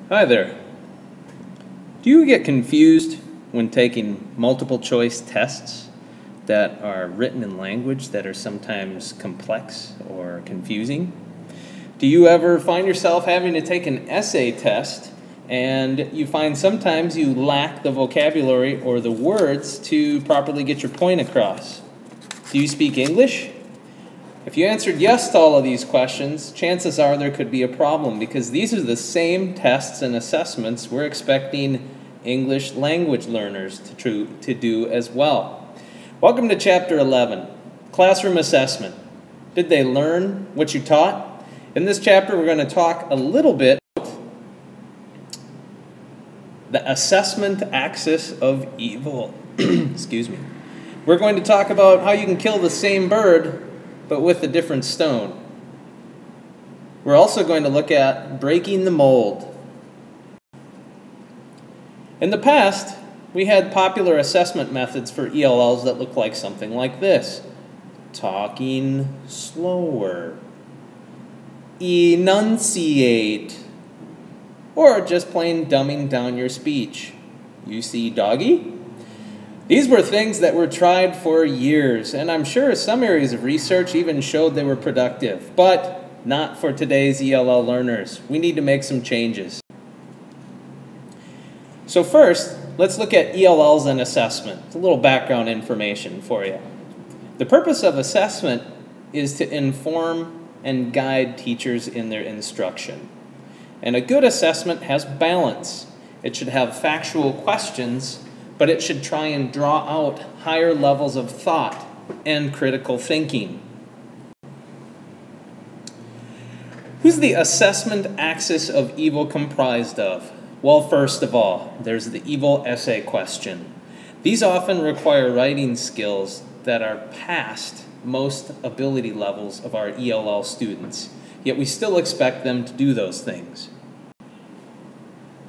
Hi there. Do you get confused when taking multiple choice tests that are written in language that are sometimes complex or confusing? Do you ever find yourself having to take an essay test and you find sometimes you lack the vocabulary or the words to properly get your point across? Do you speak English? If you answered yes to all of these questions, chances are there could be a problem because these are the same tests and assessments we're expecting English language learners to do as well. Welcome to Chapter 11, Classroom Assessment. Did they learn what you taught? In this chapter, we're going to talk a little bit about the assessment axis of evil. Excuse me. We're going to talk about how you can kill the same bird but with a different stone. We're also going to look at breaking the mold. In the past, we had popular assessment methods for ELLs that look like something like this. Talking slower. Enunciate. Or just plain dumbing down your speech. You see doggy? These were things that were tried for years, and I'm sure some areas of research even showed they were productive, but not for today's ELL learners. We need to make some changes. So first, let's look at ELLs and assessment. It's a little background information for you. The purpose of assessment is to inform and guide teachers in their instruction. And a good assessment has balance. It should have factual questions, but it should try and draw out higher levels of thought and critical thinking. Who's the assessment axis of evil comprised of? Well, first of all, there's the evil essay question. These often require writing skills that are past most ability levels of our ELL students, yet we still expect them to do those things.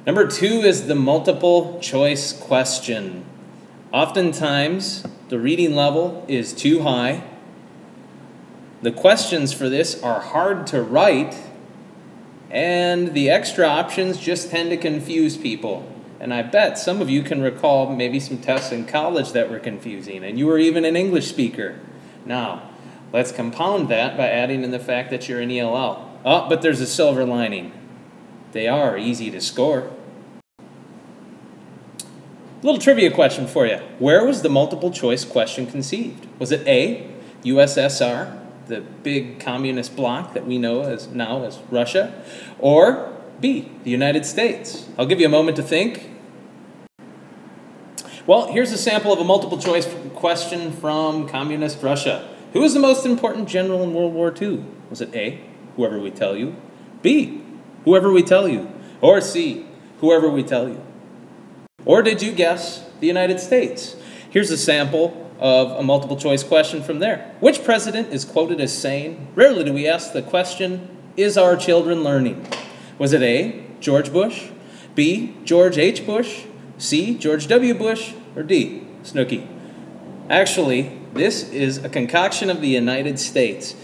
Number 2 is the multiple choice question. Oftentimes, the reading level is too high. The questions for this are hard to write, and the extra options just tend to confuse people. And I bet some of you can recall maybe some tests in college that were confusing, and you were even an English speaker. Now, let's compound that by adding in the fact that you're an ELL. Oh, but there's a silver lining. They are easy to score. Little trivia question for you. Where was the multiple choice question conceived? Was it A, USSR, the big communist bloc that we know now as Russia, or B, the United States? I'll give you a moment to think. Well, here's a sample of a multiple choice question from communist Russia. Who was the most important general in World War II? Was it A, whoever we tell you, B, whoever we tell you, or C, whoever we tell you? Or did you guess the United States? Here's a sample of a multiple choice question from there. Which president is quoted as saying, rarely do we ask the question, is our children learning? Was it A, George Bush, B, George H. Bush, C, George W. Bush, or D, Snooki? Actually, this is a concoction of the United States.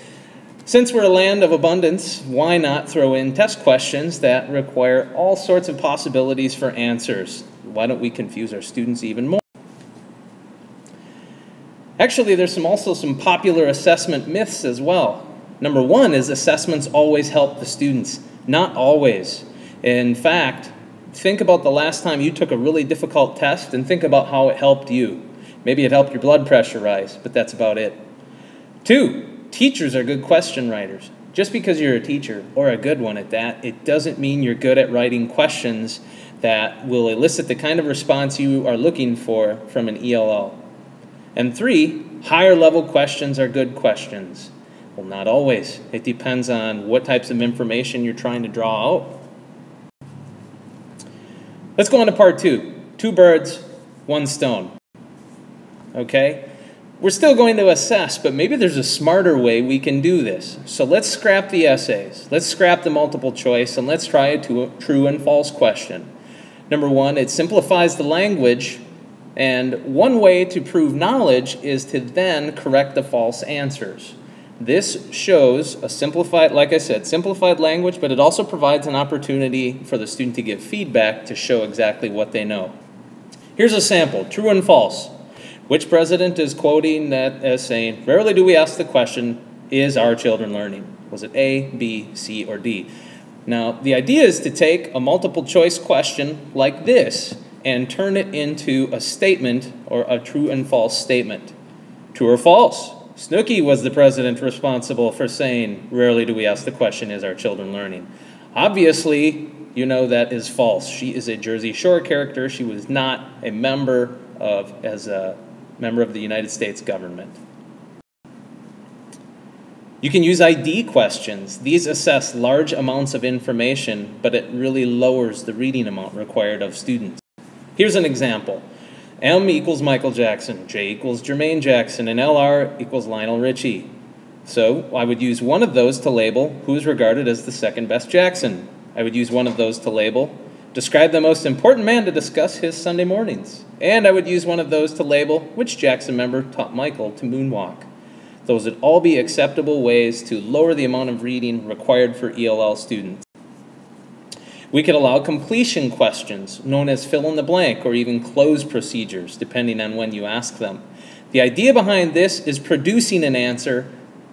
Since we're a land of abundance, why not throw in test questions that require all sorts of possibilities for answers? Why don't we confuse our students even more? Actually, there's also some popular assessment myths as well. Number 1 is assessments always help the students. Not always. In fact, think about the last time you took a really difficult test and think about how it helped you. Maybe it helped your blood pressure rise, but that's about it. 2, teachers are good question writers. Just because you're a teacher, or a good one at that, it doesn't mean you're good at writing questions that will elicit the kind of response you are looking for from an ELL. And 3, higher level questions are good questions. Well, not always. It depends on what types of information you're trying to draw out. Let's go on to part 2. 2 birds, 1 stone. Okay? We're still going to assess, but maybe there's a smarter way we can do this. So let's scrap the essays. Let's scrap the multiple choice, and let's try a true and false question. Number 1, it simplifies the language, and one way to prove knowledge is to then correct the false answers. This shows a simplified, like I said, simplified language, but it also provides an opportunity for the student to give feedback to show exactly what they know. Here's a sample, true and false. Which president is quoting that as saying, "Rarely do we ask the question, is our children learning?" Was it A, B, C, or D? Now, the idea is to take a multiple choice question like this and turn it into a statement or a true and false statement. True or false? Snooki was the president responsible for saying, "Rarely do we ask the question, is our children learning?" Obviously, you know that is false. She is a Jersey Shore character. She was not a member of the United States government. You can use ID questions. These assess large amounts of information, but it really lowers the reading amount required of students. Here's an example. M equals Michael Jackson, J equals Jermaine Jackson, and LR equals Lionel Richie. So I would use one of those to label who is regarded as the second best Jackson. I would use one of those to label describe the most important man to discuss his Sunday mornings. And I would use one of those to label which Jackson member taught Michael to moonwalk. Those would all be acceptable ways to lower the amount of reading required for ELL students. We could allow completion questions, known as fill in the blank or even close procedures, depending on when you ask them. The idea behind this is producing an answer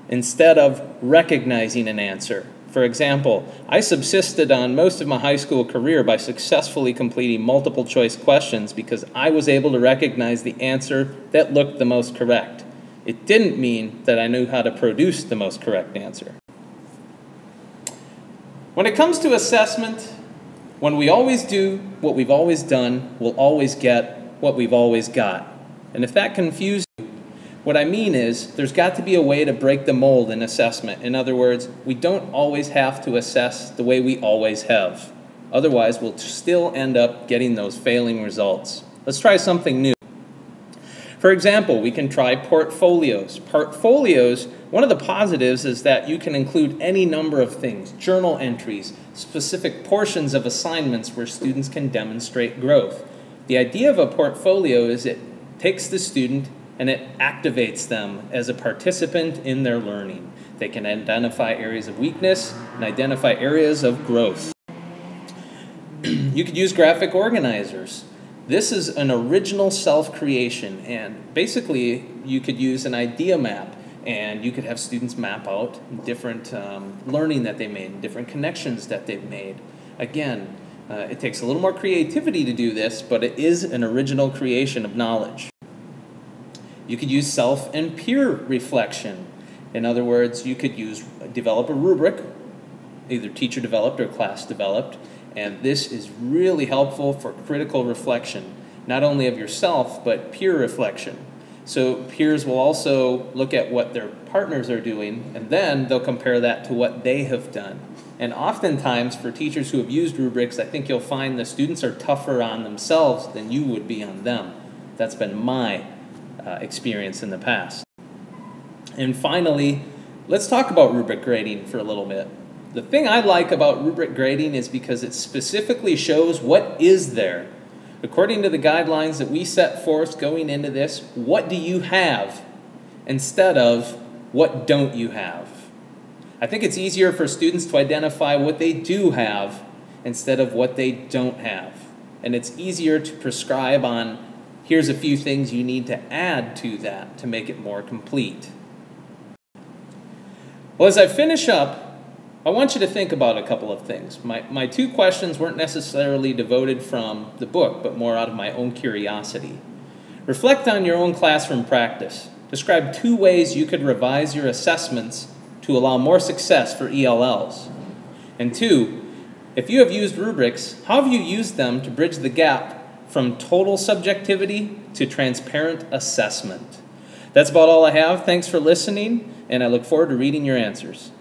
instead of recognizing an answer. For example, I subsisted on most of my high school career by successfully completing multiple choice questions because I was able to recognize the answer that looked the most correct. It didn't mean that I knew how to produce the most correct answer. When it comes to assessment, when we always do what we've always done, we'll always get what we've always got. And if that confused you, what I mean is there's got to be a way to break the mold in assessment. In other words, we don't always have to assess the way we always have. Otherwise, we'll still end up getting those failing results. Let's try something new. For example, we can try portfolios. Portfolios, one of the positives is that you can include any number of things, journal entries, specific portions of assignments where students can demonstrate growth. The idea of a portfolio is it takes the student and it activates them as a participant in their learning. They can identify areas of weakness and identify areas of growth. You could use graphic organizers. This is an original self-creation, and basically you could use an idea map, and you could have students map out different learning that they made, different connections that they've made. Again, it takes a little more creativity to do this, but it is an original creation of knowledge. You could use self and peer reflection. In other words, you could develop a rubric, either teacher developed or class developed, and this is really helpful for critical reflection, not only of yourself, but peer reflection. So peers will also look at what their partners are doing, and then they'll compare that to what they have done. And oftentimes, for teachers who have used rubrics, I think you'll find the students are tougher on themselves than you would be on them. That's been my experience in the past. And finally, let's talk about rubric grading for a little bit. The thing I like about rubric grading is because it specifically shows what is there. According to the guidelines that we set forth going into this, what do you have instead of what don't you have? I think it's easier for students to identify what they do have instead of what they don't have. And it's easier to prescribe on, here's a few things you need to add to that to make it more complete. Well, as I finish up, I want you to think about a couple of things. My two questions weren't necessarily devoted from the book, but more out of my own curiosity. Reflect on your own classroom practice. Describe 2 ways you could revise your assessments to allow more success for ELLs. And 2, if you have used rubrics, how have you used them to bridge the gap from total subjectivity to transparent assessment? That's about all I have. Thanks for listening, and I look forward to reading your answers.